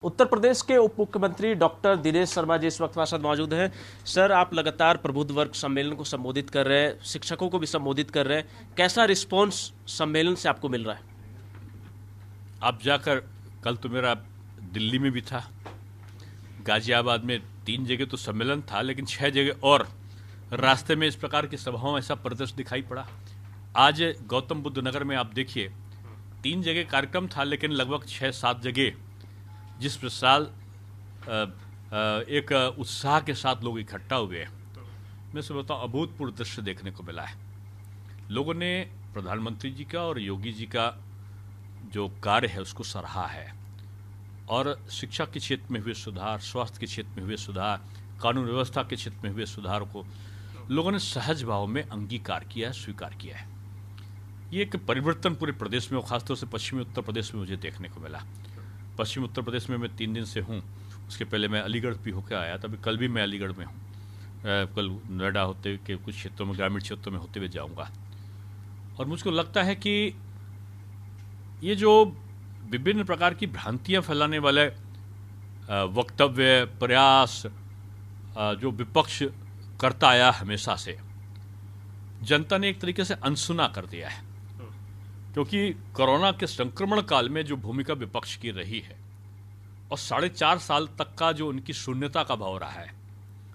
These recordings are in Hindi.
उत्तर प्रदेश के उप मुख्यमंत्री डॉक्टर दिनेश शर्मा जी इस वक्त हमारे साथ मौजूद हैं। सर, आप लगातार प्रबुद्ध वर्ग सम्मेलन को संबोधित कर रहे हैं, शिक्षकों को भी संबोधित कर रहे हैं। कैसा रिस्पांस सम्मेलन से आपको मिल रहा है? अब जाकर कल तो मेरा दिल्ली में भी था, गाजियाबाद में 3 जगह तो सम्मेलन था, लेकिन 6 जगह और रास्ते में इस प्रकार की सभाओं ऐसा परिदृश्य दिखाई पड़ा। आज गौतम बुद्ध नगर में आप देखिए 3 जगह कार्यक्रम था, लेकिन लगभग 6-7 जगह जिस साल एक उत्साह के साथ लोग इकट्ठा हुए हैं, मैं से बताऊं अभूतपूर्व दृश्य देखने को मिला है। लोगों ने प्रधानमंत्री जी का और योगी जी का जो कार्य है उसको सराहा है, और शिक्षा के क्षेत्र में हुए सुधार, स्वास्थ्य के क्षेत्र में हुए सुधार, कानून व्यवस्था के क्षेत्र में हुए सुधार को लोगों ने सहज भाव में अंगीकार किया है, स्वीकार किया है। ये एक परिवर्तन पूरे प्रदेश में और खासतौर से पश्चिमी उत्तर प्रदेश में मुझे देखने को मिला। पश्चिमी उत्तर प्रदेश में मैं 3 दिन से हूँ, उसके पहले मैं अलीगढ़ भी होकर आया था, अभी कल भी मैं अलीगढ़ में हूँ। कल नोएडा होते के कुछ क्षेत्रों में, ग्रामीण क्षेत्रों में होते हुए जाऊँगा। और मुझको लगता है कि ये जो विभिन्न प्रकार की भ्रांतियाँ फैलाने वाले वक्तव्य, प्रयास जो विपक्ष करता आया हमेशा से, जनता ने एक तरीके से अनसुना कर दिया है। क्योंकि कोरोना के संक्रमण काल में जो भूमिका विपक्ष की रही है और 4.5 साल तक का जो उनकी शून्यता का भाव रहा है,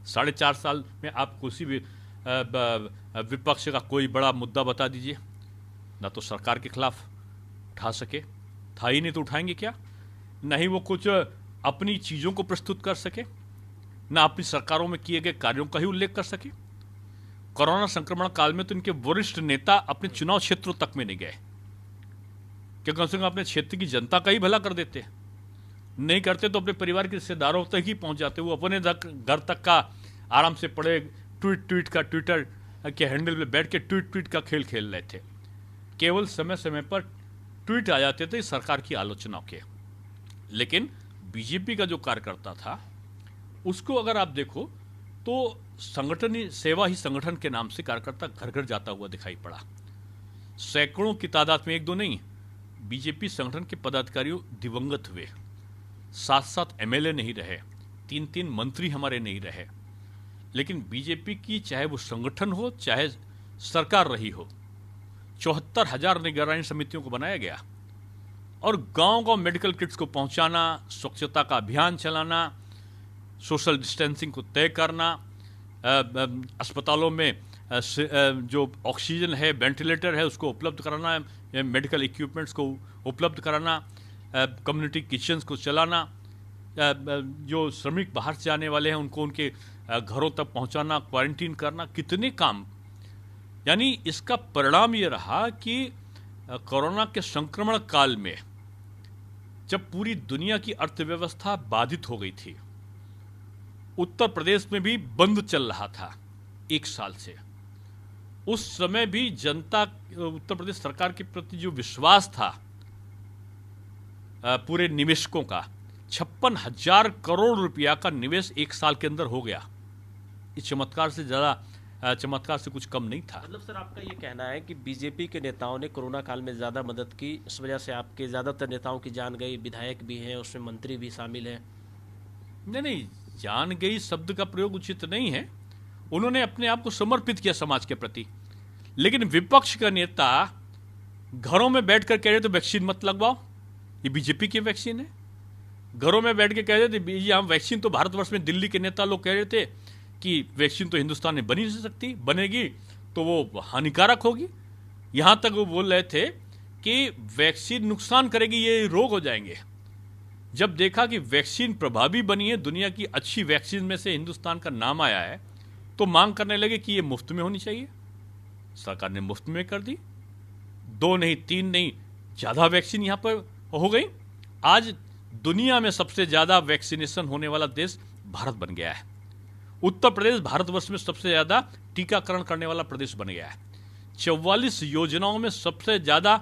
4.5 साल में आप किसी भी विपक्ष का कोई बड़ा मुद्दा बता दीजिए, ना तो सरकार के खिलाफ उठा सके, था ही नहीं तो उठाएंगे क्या, ना ही वो कुछ अपनी चीज़ों को प्रस्तुत कर सके, ना अपनी सरकारों में किए गए कार्यों का ही उल्लेख कर सके। कोरोना संक्रमण काल में तो इनके वरिष्ठ नेता अपने चुनाव क्षेत्रों तक में नहीं गए कि कम से कम अपने क्षेत्र की जनता का ही भला कर देते। नहीं करते तो अपने परिवार के रिश्तेदारों तक ही पहुंच जाते। वो अपने घर तक का आराम से पड़े ट्विटर के हैंडल पे बैठ के ट्वीट का खेल खेल रहे थे। केवल समय समय पर ट्वीट आ जाते थे सरकार की आलोचना के। लेकिन बीजेपी का जो कार्यकर्ता था उसको अगर आप देखो तो संगठन ही सेवा ही संगठन के नाम से कार्यकर्ता घर घर जाता हुआ दिखाई पड़ा। सैकड़ों की तादाद में, 1-2 नहीं, बीजेपी संगठन के पदाधिकारी दिवंगत हुए। 7-7 एमएलए नहीं रहे, 3-3 मंत्री हमारे नहीं रहे। लेकिन बीजेपी की चाहे वो संगठन हो चाहे सरकार रही हो, 74,000 निगरानी समितियों को बनाया गया और गांव-गांव मेडिकल किट्स को पहुंचाना, स्वच्छता का अभियान चलाना, सोशल डिस्टेंसिंग को तय करना, अस्पतालों में जो ऑक्सीजन है, वेंटिलेटर है, उसको उपलब्ध कराना, मेडिकल इक्विपमेंट्स को उपलब्ध कराना, कम्युनिटी किचन्स को चलाना, जो श्रमिक बाहर से आने वाले हैं उनको उनके घरों तक पहुंचाना, क्वारंटीन करना, कितने काम। यानी इसका परिणाम ये रहा कि कोरोना के संक्रमण काल में जब पूरी दुनिया की अर्थव्यवस्था बाधित हो गई थी, उत्तर प्रदेश में भी बंद चल रहा था 1 साल से, उस समय भी जनता, उत्तर प्रदेश सरकार के प्रति जो विश्वास था पूरे निवेशकों का, 56,000 करोड़ रुपया का निवेश 1 साल के अंदर हो गया। इस चमत्कार से ज़्यादा चमत्कार से कुछ कम नहीं था। मतलब सर, आपका ये कहना है कि बीजेपी के नेताओं ने कोरोना काल में ज़्यादा मदद की, इस वजह से आपके ज़्यादातर नेताओं की जान गई, विधायक भी हैं, उसमें मंत्री भी शामिल हैं? नहीं, जान गई शब्द का प्रयोग उचित नहीं है। उन्होंने अपने आप को समर्पित किया समाज के प्रति। लेकिन विपक्ष का नेता घरों में बैठकर कह रहे थे वैक्सीन मत लगवाओ, ये बीजेपी की वैक्सीन है। घरों में बैठ के कह रहे थे ये हम वैक्सीन, तो भारतवर्ष में दिल्ली के नेता लोग कह रहे थे कि वैक्सीन तो हिंदुस्तान में बन ही नहीं सकती, बनेगी तो वो हानिकारक होगी। यहां तक वो बोल रहे थे कि वैक्सीन नुकसान करेगी, ये रोग हो जाएंगे। जब देखा कि वैक्सीन प्रभावी बनी है, दुनिया की अच्छी वैक्सीन में से हिंदुस्तान का नाम आया है, तो मांग करने लगे कि ये मुफ्त में होनी चाहिए। सरकार ने मुफ्त में कर दी। 2 नहीं, 3 नहीं, ज़्यादा वैक्सीन यहाँ पर हो गई। आज दुनिया में सबसे ज़्यादा वैक्सीनेशन होने वाला देश भारत बन गया है। उत्तर प्रदेश भारतवर्ष में सबसे ज़्यादा टीकाकरण करने वाला प्रदेश बन गया है। 44 योजनाओं में सबसे ज़्यादा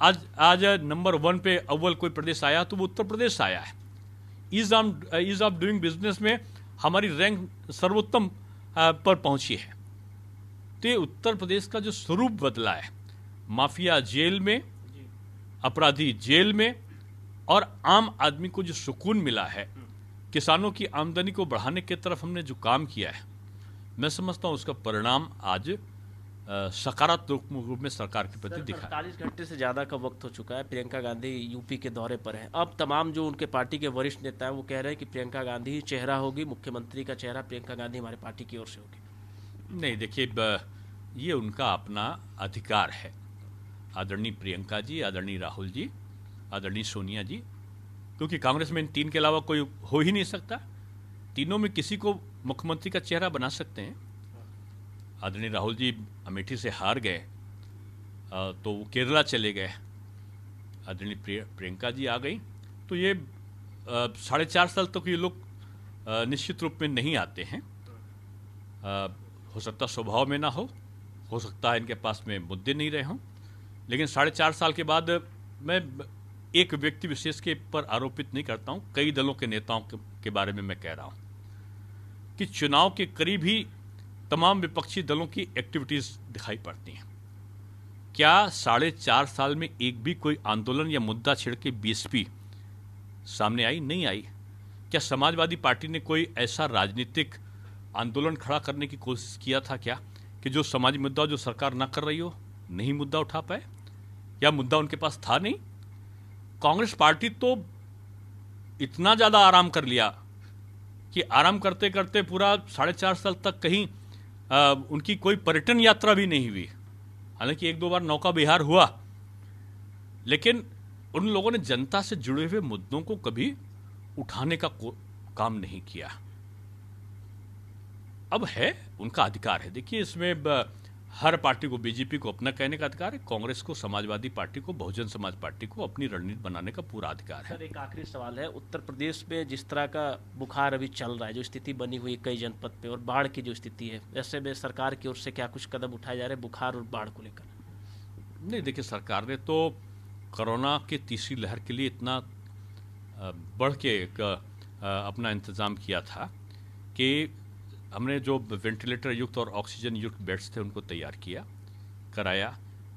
आज नंबर 1 पे अव्वल कोई प्रदेश आया तो वो उत्तर प्रदेश आया है। ईज ऑफ डूइंग बिजनेस में हमारी रैंक सर्वोत्तम पर पहुंची है। तो ये उत्तर प्रदेश का जो स्वरूप बदला है, माफिया जेल में, अपराधी जेल में, और आम आदमी को जो सुकून मिला है, किसानों की आमदनी को बढ़ाने की तरफ हमने जो काम किया है, मैं समझता हूं उसका परिणाम आज सकारात्मक रूप में सरकार के प्रति दिखा है। 48 घंटे से ज़्यादा का वक्त हो चुका है, प्रियंका गांधी यूपी के दौरे पर है। अब तमाम जो उनके पार्टी के वरिष्ठ नेता हैं वो कह रहे हैं कि प्रियंका गांधी ही चेहरा होगी, मुख्यमंत्री का चेहरा प्रियंका गांधी हमारे पार्टी की ओर से होगी। नहीं, देखिए, ये उनका अपना अधिकार है। आदरणीय प्रियंका जी, आदरणीय राहुल जी, आदरणीय सोनिया जी, क्योंकि कांग्रेस में इन तीन के अलावा कोई हो ही नहीं सकता। तीनों में किसी को मुख्यमंत्री का चेहरा बना सकते हैं। आदरणीय राहुल जी अमेठी से हार गए तो वो केरला चले गए। आदरणीय प्रियंका जी आ गई, तो ये 4.5 साल तक ये लोग निश्चित रूप में नहीं आते हैं। हो सकता स्वभाव में ना हो सकता है इनके पास में मुद्दे नहीं रहे हों, लेकिन 4.5 साल के बाद मैं एक व्यक्ति विशेष के पर आरोपित नहीं करता हूं, कई दलों के नेताओं के बारे में मैं कह रहा हूं कि चुनाव के करीब ही तमाम विपक्षी दलों की एक्टिविटीज दिखाई पड़ती हैं। क्या 4.5 साल में एक भी कोई आंदोलन या मुद्दा छिड़ के बीएसपी सामने आई? नहीं आई। क्या समाजवादी पार्टी ने कोई ऐसा राजनीतिक आंदोलन खड़ा करने की कोशिश किया था क्या कि जो समाजी मुद्दा जो सरकार ना कर रही हो, नहीं मुद्दा उठा पाए, या मुद्दा उनके पास था नहीं? कांग्रेस पार्टी तो इतना ज्यादा आराम कर लिया कि आराम करते करते पूरा 4.5 साल तक कहीं उनकी कोई पर्यटन यात्रा भी नहीं हुई। हालांकि 1-2 बार नौका विहार हुआ, लेकिन उन लोगों ने जनता से जुड़े हुए मुद्दों को कभी उठाने का काम नहीं किया। अब है, उनका अधिकार है। देखिए, इसमें हर पार्टी को, बीजेपी को अपना कहने का अधिकार है, कांग्रेस को, समाजवादी पार्टी को, बहुजन समाज पार्टी को अपनी रणनीति बनाने का पूरा अधिकार है। सर, एक आखिरी सवाल है। उत्तर प्रदेश में जिस तरह का बुखार अभी चल रहा है, जो स्थिति बनी हुई है कई जनपद पे, और बाढ़ की जो स्थिति है, ऐसे में सरकार की ओर से क्या कुछ कदम उठाए जा रहे हैं बुखार और बाढ़ को लेकर? नहीं, देखिए, सरकार ने तो कोरोना की तीसरी लहर के लिए इतना बढ़ के अपना इंतजाम किया था कि हमने जो वेंटिलेटर युक्त और ऑक्सीजन युक्त बेड्स थे उनको तैयार कराया।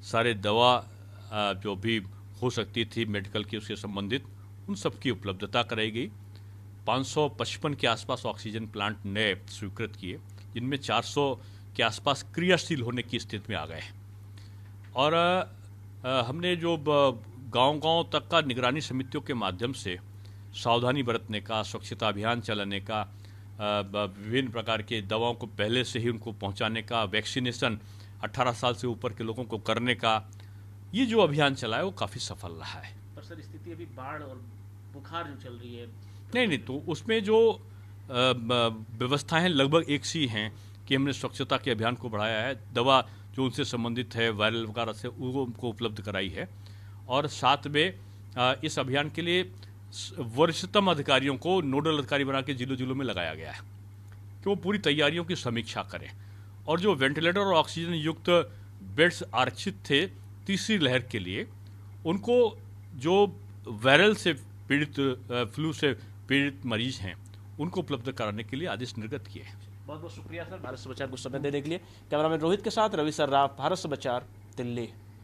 सारे दवा जो भी हो सकती थी मेडिकल की उससे संबंधित, उन सब की उपलब्धता कराई गई। 555 के आसपास ऑक्सीजन प्लांट नए स्वीकृत किए, जिनमें 400 के आसपास क्रियाशील होने की स्थिति में आ गए। और हमने जो गांव-गांव तक का निगरानी समितियों के माध्यम से सावधानी बरतने का, स्वच्छता अभियान चलाने का, विभिन्न प्रकार के दवाओं को पहले से ही उनको पहुंचाने का, वैक्सीनेशन 18 साल से ऊपर के लोगों को करने का, ये जो अभियान चला है वो काफ़ी सफल रहा है। पर सर, स्थिति अभी बाढ़ और बुखार जो चल रही है, नहीं, तो उसमें जो व्यवस्थाएं लगभग एक सी हैं कि हमने स्वच्छता के अभियान को बढ़ाया है, दवा जो उनसे संबंधित है वायरल वगैरह से वो उनको उपलब्ध कराई है, और साथ में इस अभियान के लिए वरिष्ठतम अधिकारियों को नोडल अधिकारी बना के जिलों में लगाया गया है कि वो पूरी तैयारियों की समीक्षा करें। और जो वेंटिलेटर और ऑक्सीजन युक्त बेड्स आरक्षित थे तीसरी लहर के लिए, उनको जो वायरल से पीड़ित, फ्लू से पीड़ित मरीज हैं, उनको उपलब्ध कराने के लिए आदेश निर्गत किए हैं। बहुत बहुत शुक्रिया सर, भारत समाचार को समय देने के लिए। कैमरामैन रोहित के साथ रवि सर राव, भारत समाचार, दिल्ली।